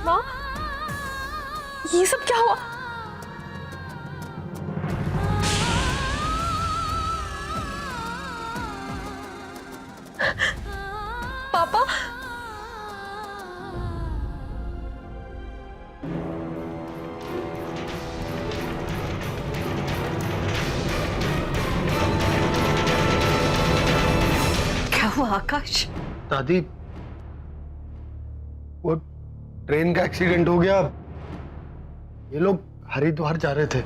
माँ, ये सब क्या हुआ? पापा, क्या हुआ आकाश? दादी, वो ट्रेन का एक्सीडेंट हो गया। ये लोग हरिद्वार जा रहे थे।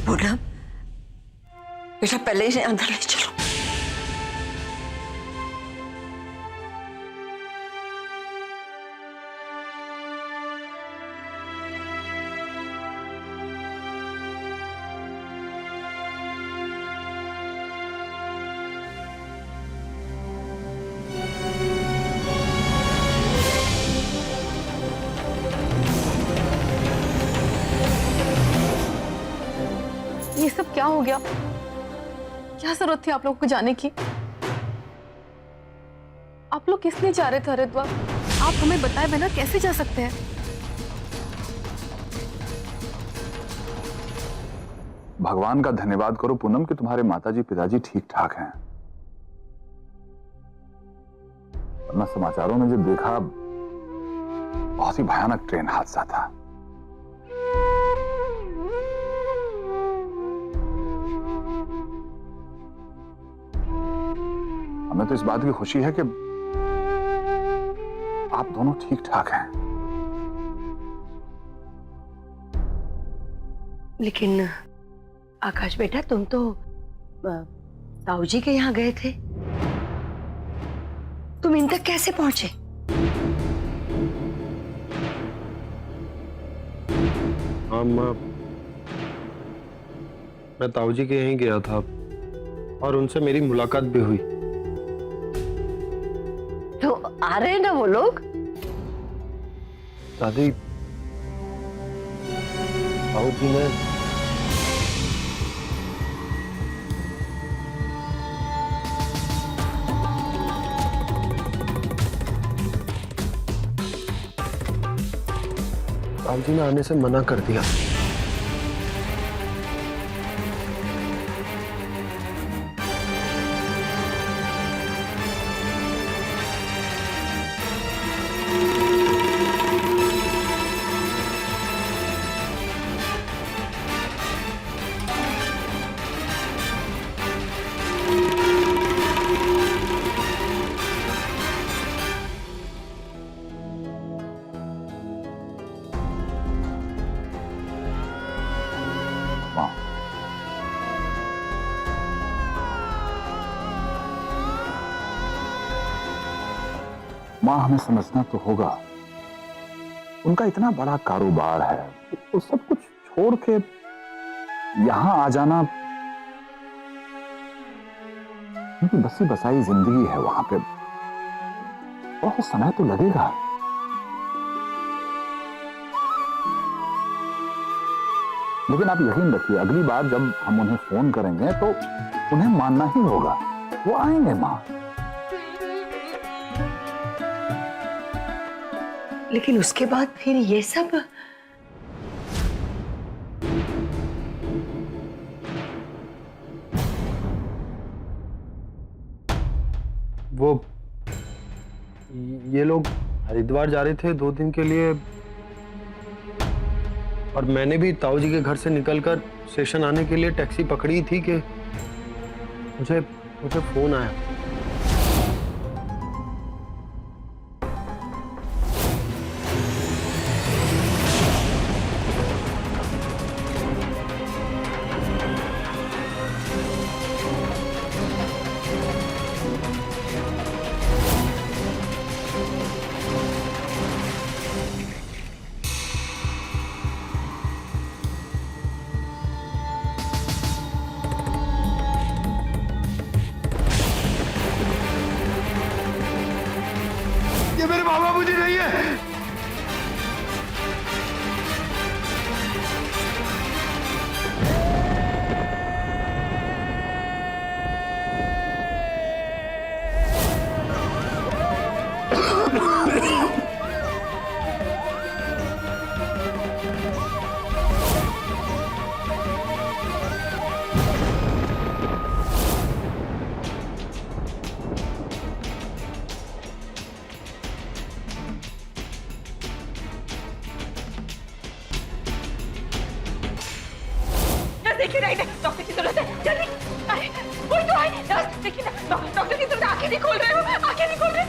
पूनम, बेटा पहले ही अंदर ले चलो। ये सब क्या हो गया? क्या जरूरत थी आप लोगों को जाने की? आप लोग किस लिए जा रहे थे हरिद्वार? आप हमें बताए बिना कैसे जा सकते हैं? भगवान का धन्यवाद करो पूनम कि तुम्हारे माताजी पिताजी ठीक ठाक हैं। वरना समाचारों में जो देखा, बहुत ही भयानक ट्रेन हादसा था। हमें तो इस बात की खुशी है कि आप दोनों ठीक ठाक हैं। लेकिन आकाश बेटा, तुम तो ताऊ जी के यहाँ गए थे, तुम इन तक कैसे पहुंचे? हाँ माँ, मैं ताऊ जी के यहीं गया था और उनसे मेरी मुलाकात भी हुई। तो आ रहे हैं ना वो लोग? दादी, ताऊ जी ने आने से मना कर दिया। मां, हमें समझना तो होगा, उनका इतना बड़ा कारोबार है, वो सब कुछ छोड़ के यहां आ जाना, उनकी बसी बसाई जिंदगी है वहां पे, बहुत समय तो लगेगा। लेकिन आप यकीन रखिए, अगली बार जब हम उन्हें फोन करेंगे तो उन्हें मानना ही होगा, वो आएंगे मां। लेकिन उसके बाद फिर ये सब? वो ये लोग हरिद्वार जा रहे थे 2 दिन के लिए, और मैंने भी ताऊ जी के घर से निकलकर स्टेशन आने के लिए टैक्सी पकड़ी थी कि मुझे फोन आया। बाबूजी नहीं है। देखिए राइट, डॉक्टर की जरूरत है, जल्दी। अरे कोई तो आए, नर्स देखिए ना, डॉक्टर की जरूरत है, आंखें नहीं खोल रहे हो, आंखें नहीं खोल रहे।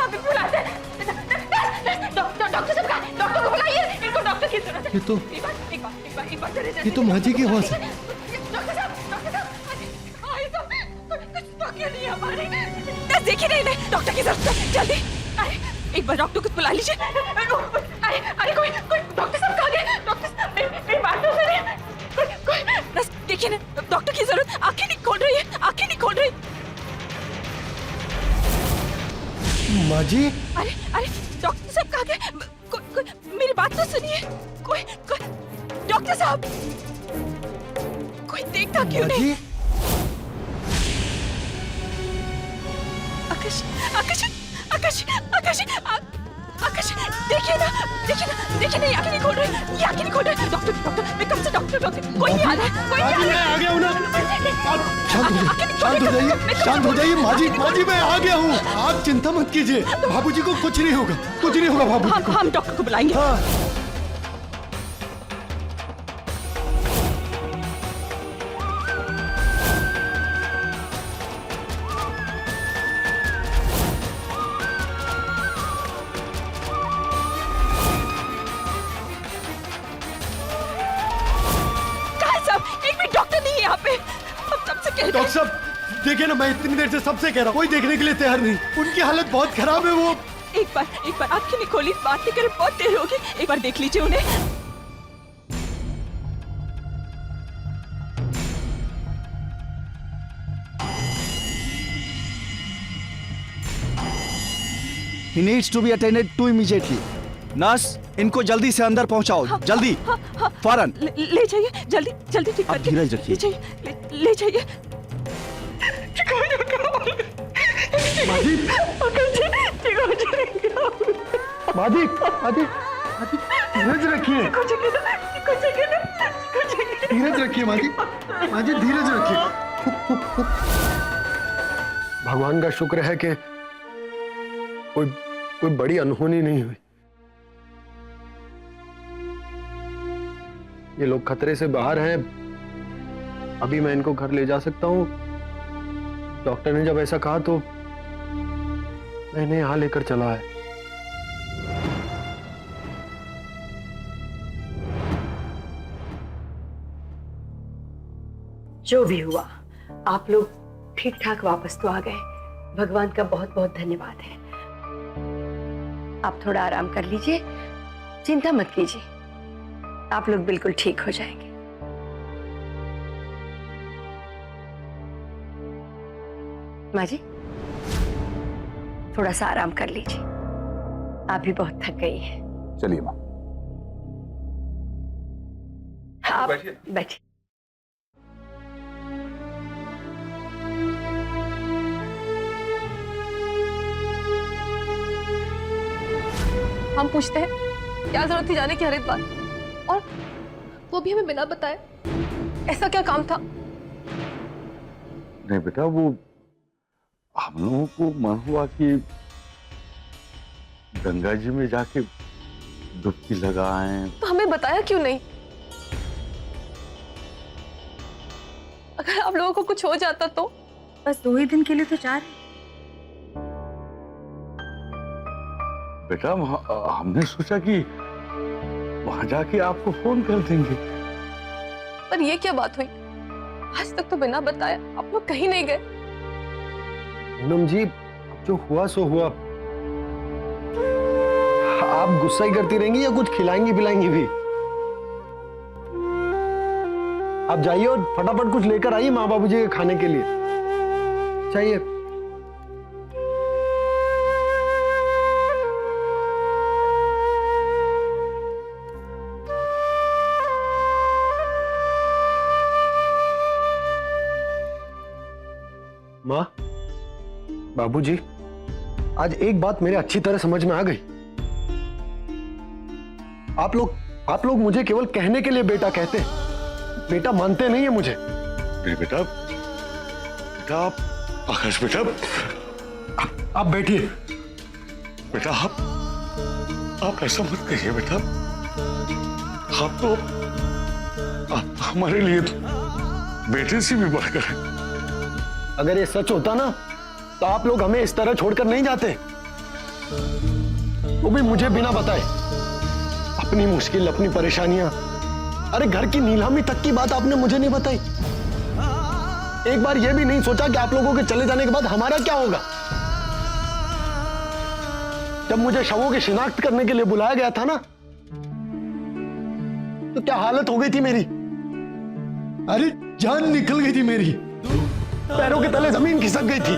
अब बुलाते हैं। डॉक्टर साहब कहाँ हैं? डॉक्टर को बुलाइए, इनको डॉक्टर की जरूरत है। ये तो एक बार चले ये तो माँ जी की आवाज है। डॉक्टर साहब आइए तो, कुछ तो क्या नहीं हमारे। नर्स देखिए नहीं, डॉक्टर की जरूरत है, जल्दी। अरे एक बार डॉक्टर को बुला लीजिए। अरे कोई डॉक्टर साहब कहाँ गए? डॉक्टर साहब मेरी बात तो सुनिए। कोई बस देखिए ना, डॉक्टर की जरूरत, आंखें नहीं खोल रही है, आंखें नहीं खोल रही। माँ जी, अरे डॉक्टर साहब कहाँ गए? कोई मेरी बात तो सुनिए। कोई डॉक्टर साहब, कोई देखता क्यों नहीं? आकाश देखिए ना, ये आंखें नहीं खोल रही। डॉक्टर मैं कब से डॉक्टर कोई नहीं आ रहा है, कोई नहीं आ रहा है। आ गया हूँ ना। शांत हो जाइए माँ जी, मैं आ गया हूँ। आप चिंता मत कीजिए, बाबूजी को कुछ नहीं होगा बाबूजी को। हम डॉक्टर को बुलाएंगे। हाँ। डॉक्टर साहब देखिए ना, मैं इतनी देर से सबसे कह रहा हूँ, कोई देखने के लिए तैयार नहीं। उनकी हालत बहुत खराब है। वो एक बार आंखें नहीं खोली, बात नहीं करे, बहुत देर होगी। एक बार देख लीजिए उन्हें। He needs to be attended to immediately. Nurse, इनको जल्दी से अंदर पहुंचाओ, जल्दी। फौरन ले जाइए, जल्दी ठीक आप धीरज रखिए। ले जाइए। माजी, धीरज रखिए। माजी धीरज रखिए। भगवान का शुक्र है कि कोई बड़ी अनहोनी नहीं हुई। ये लोग खतरे से बाहर हैं। अभी मैं इनको घर ले जा सकता हूँ। डॉक्टर ने जब ऐसा कहा तो मैं इन्हें यहां लेकर चला है। जो भी हुआ, आप लोग ठीक ठाक वापस तो आ गए। भगवान का बहुत बहुत धन्यवाद है। आप थोड़ा आराम कर लीजिए, चिंता मत कीजिए, आप लोग बिल्कुल ठीक हो जाएंगे। माँ जी, थोड़ा सा आराम कर लीजिए, आप भी बहुत थक गई हैं। चलिए माँ। आप बैठिए। हम पूछते हैं, क्या जरूरत थी जाने की हरिद्वार, और वो भी हमें बिना बताए? ऐसा क्या काम था? नहीं बेटा, वो हम लोगों को मन हुआ कि गंगा जी में जाके डुबकी लगाएं। तो हमें बताया क्यों नहीं? अगर आप लोगों को कुछ हो जाता तो? बस 2 ही दिन के लिए तो जा रहे। बेटा हमने सोचा कि वहां जाके आपको फोन कर देंगे। पर ये क्या बात हुई? आज तक तो बिना बताया आप लोग कहीं नहीं गए। पूनम जी, जो हुआ सो हुआ। आप गुस्सा ही करती रहेंगी या कुछ खिलाएंगी पिलाएंगी भी? आप जाइए और फटाफट कुछ लेकर आइए माँ बाबूजी के खाने के लिए। चाहिए माँ, बाबूजी, आज एक बात मेरे अच्छी तरह समझ में आ गई। आप लोग मुझे केवल कहने के लिए बेटा कहते हैं, बेटा मानते नहीं है मुझे। नहीं बेटा, बेटा आकाश बेटा, आप बैठिए। बेटा आप ऐसा मत कहिए बेटा। आप तो हमारे लिए तो बेटे से भी बढ़कर है। अगर ये सच होता ना तो आप लोग हमें इस तरह छोड़कर नहीं जाते, वो भी मुझे बिना बताए। अपनी मुश्किल, अपनी परेशानियां, अरे घर की नीलामी तक की बात आपने मुझे नहीं बताई। एक बार ये भी नहीं सोचा कि आप लोगों के चले जाने के बाद हमारा क्या होगा। जब मुझे शवों की शिनाख्त करने के लिए बुलाया गया था ना, तो क्या हालत हो गई थी मेरी। अरे जान निकल गई थी मेरी, पैरों के तले जमीन खिसक गई थी।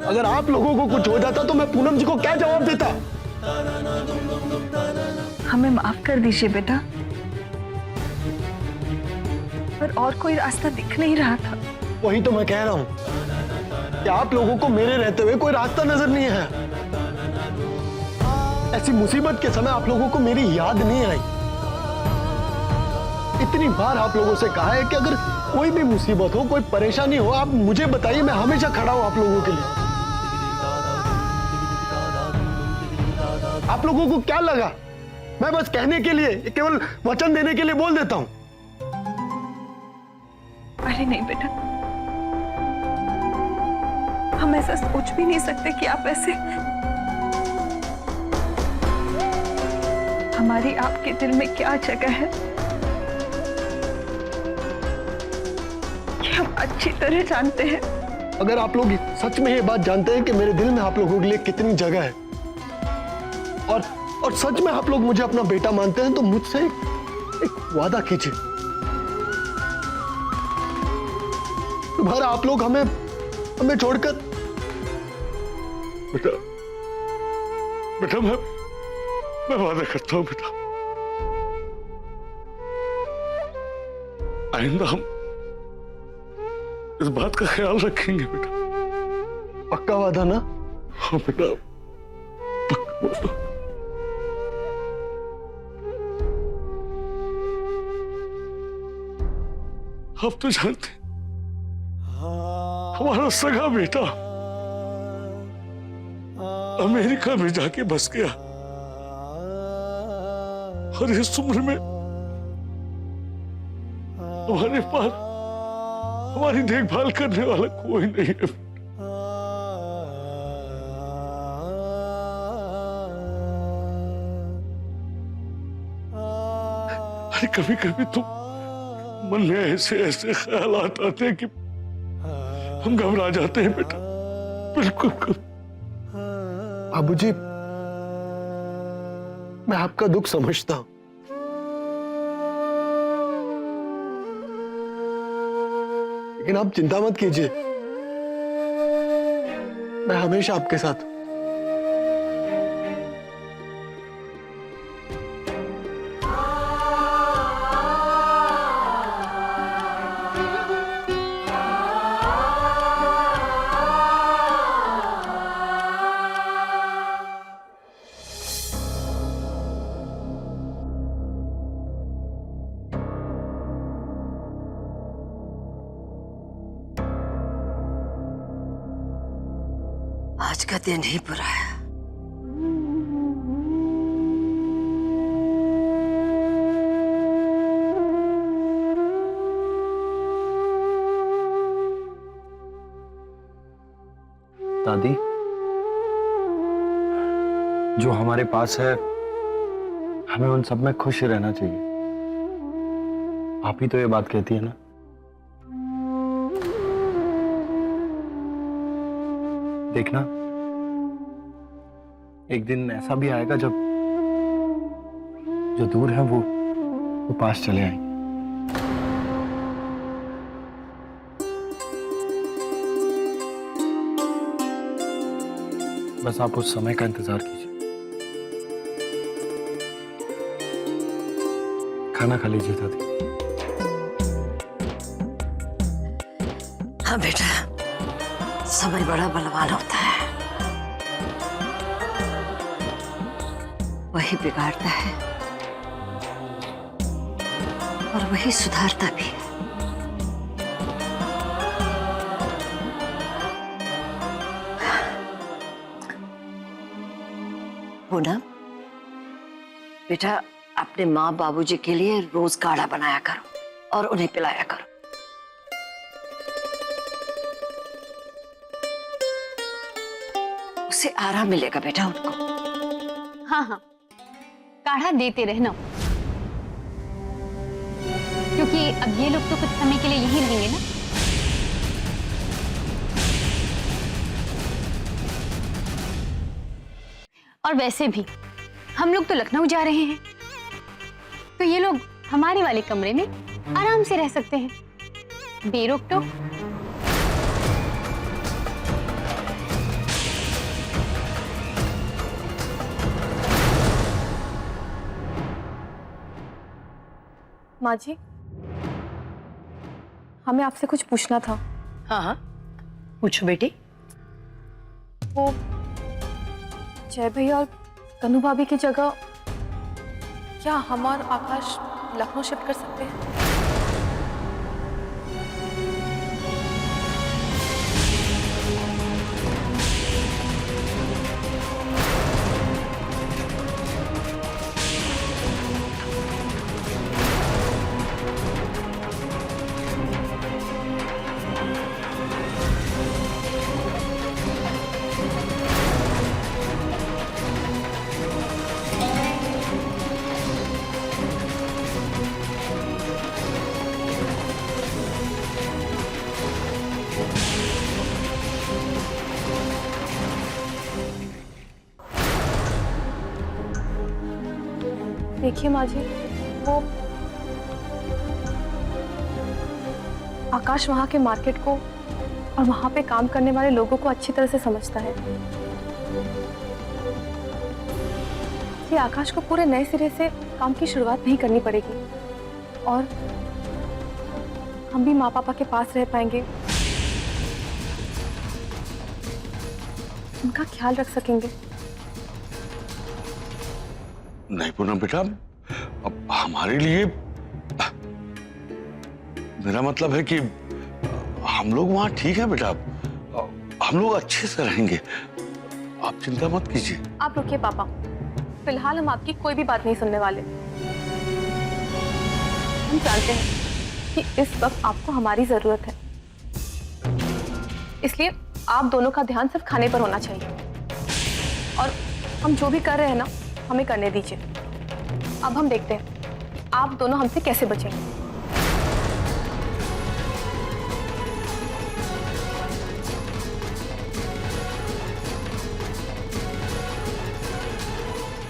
अगर आप लोगों को कुछ हो जाता तो मैं पूनम जी को क्या जवाब देता। हमें माफ कर दीजिए बेटा, पर और कोई रास्ता दिख नहीं रहा था। वही तो मैं कह रहा हूं कि आप लोगों को मेरे रहते हुए कोई रास्ता नजर नहीं है। ऐसी मुसीबत के समय आप लोगों को मेरी याद नहीं आई। इतनी बार आप लोगों से कहा है कि अगर कोई भी मुसीबत हो, कोई परेशानी हो, आप मुझे बताइए, मैं हमेशा खड़ा हूं आप लोगों के लिए। आप लोगों को क्या लगा मैं बस कहने के लिए, केवल वचन देने के लिए बोल देता हूं? अरे नहीं बेटा, हम ऐसा सोच भी नहीं सकते कि आप ऐसे। हमारी आपके दिल में क्या जगह है हम अच्छी तरह जानते हैं। अगर आप लोग सच में ये बात जानते हैं कि मेरे दिल में आप लोगों के लिए कितनी जगह है, और सच में आप लोग मुझे अपना बेटा मानते हैं, तो मुझसे एक वादा कीजिए। तुम्हारा आप लोग हमें छोड़कर। बेटा बेटा मैं वादा करता हूं बेटा, आइंदा हम इस बात का ख्याल रखेंगे बेटा। पक्का वादा ना? हाँ बेटा, पक्का वादा। आप तो जानते हमारा सगा बेटा अमेरिका में जाके बस गया, और इस उम्र में हमारे पास हमारी देखभाल करने वाला कोई नहीं है। अरे कभी कभी तो मन में ऐसे ऐसे ख्यालात आते हैं कि हम घबरा जाते हैं बेटा। बिल्कुल बाबूजी, मैं आपका दुख समझता हूं, लेकिन आप चिंता मत कीजिए, मैं हमेशा आपके साथ हूं। आज का दिन ही बुरा है। दादी, जो हमारे पास है हमें उन सब में खुश रहना चाहिए। आप ही तो ये बात कहती है ना। देखना, एक दिन ऐसा भी आएगा जब जो दूर है वो पास चले आएंगे। बस आप उस समय का इंतजार कीजिए। खाना खा लीजिए दादी। हाँ बेटा, समय बड़ा बलवान होता है, वही बिगाड़ता है और वही सुधारता भी है। पूनम, बेटा अपने माँ बाबूजी के लिए रोज काढ़ा बनाया करो और उन्हें पिलाया करो। उससे आराम मिलेगा बेटा उनको। हाँ हाँ, काढ़ा देते रहना, क्योंकि अब ये लोग तो कुछ समय के लिए यहीं रहेंगे ना। और वैसे भी हम लोग तो लखनऊ जा रहे हैं, तो ये लोग हमारे वाले कमरे में आराम से रह सकते हैं, बेरोक टोक। माँ जी, हमें आपसे कुछ पूछना था। हाँ हाँ, पूछो बेटी। वो जय भैया और कन्नू भाभी की जगह क्या हम और आकाश लखनऊ शिफ्ट कर सकते हैं? देखिए माँ जी, वो आकाश वहाँ के मार्केट को और वहाँ पे काम करने वाले लोगों को अच्छी तरह से समझता है। कि आकाश को पूरे नए सिरे से काम की शुरुआत नहीं करनी पड़ेगी और हम भी माँ पापा के पास रह पाएंगे, उनका ख्याल रख सकेंगे। नहीं पूनम बेटा, अब हमारे लिए, मेरा मतलब है कि हम लोग वहां ठीक है बेटा, हम लोग अच्छे से रहेंगे, आप चिंता मत कीजिए। आप रुकिए पापा, फिलहाल हम आपकी कोई भी बात नहीं सुनने वाले। हम जानते हैं कि इस वक्त आपको हमारी जरूरत है, इसलिए आप दोनों का ध्यान सिर्फ खाने पर होना चाहिए और हम जो भी कर रहे हैं ना, हमें करने दीजिए। अब हम देखते हैं कि आप दोनों हमसे कैसे बचेंगे।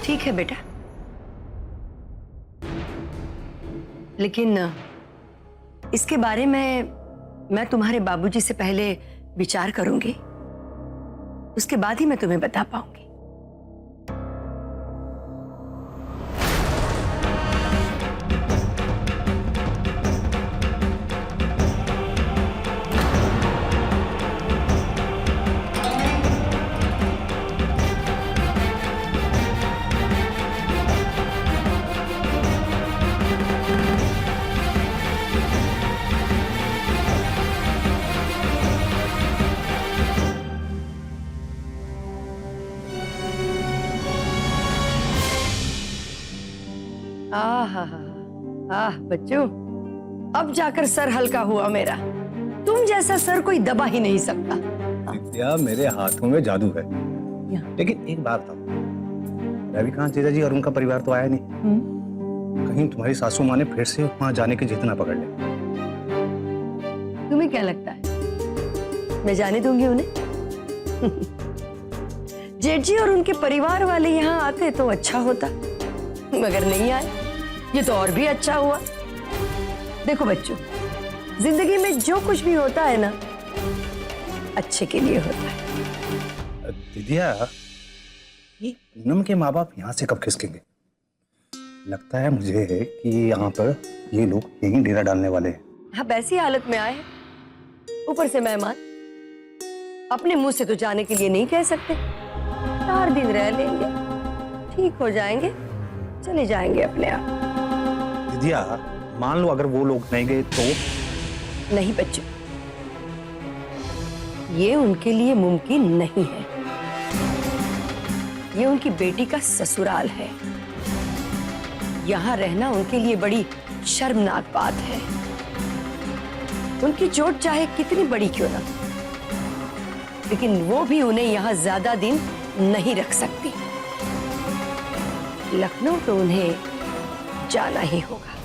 ठीक है बेटा, लेकिन इसके बारे में मैं तुम्हारे बाबूजी से पहले विचार करूंगी, उसके बाद ही मैं तुम्हें बता पाऊंगी। आह बच्चों, अब जाकर सर हल्का हुआ मेरा। तुम जैसा सर कोई दबा ही नहीं सकता। विद्या, मेरे हाथों में जादू है। लेकिन एक बात बताओ, रविकांत जीजा जी और उनका परिवार तो आया नहीं, कहीं तुम्हारी सासू माँ ने फिर से वहां जाने की जिद ना पकड़ ले। तुम्हें क्या लगता है मैं जाने दूंगी उन्हें? जेठ जी और उनके परिवार वाले यहाँ आते तो अच्छा होता, मगर नहीं आए, ये तो और भी अच्छा हुआ। देखो बच्चों, जिंदगी में जो कुछ भी होता है ना, अच्छे के लिए होता है। विद्या, ये पूनम के माँ बाप यहाँ से कब खिसकेंगे? लगता है मुझे कि यहाँ पर ये लोग यहीं डेरा डालने वाले हैं। अब ऐसी हालत में आए ऊपर से मेहमान, अपने मुंह से तो जाने के लिए नहीं कह सकते। 4 दिन रह लेंगे, ठीक हो जाएंगे, चले जाएंगे अपने आप। दीदिया, मान लो अगर वो लोग नहीं गए तो? नहीं बच्चों, ये उनके लिए मुमकिन नहीं है। ये उनकी बेटी का ससुराल है। यहां रहना उनके लिए बड़ी शर्मनाक बात है। उनकी चोट चाहे कितनी बड़ी क्यों ना, लेकिन वो भी उन्हें यहां ज्यादा दिन नहीं रख सकती। लखनऊ तो उन्हें जाना ही होगा।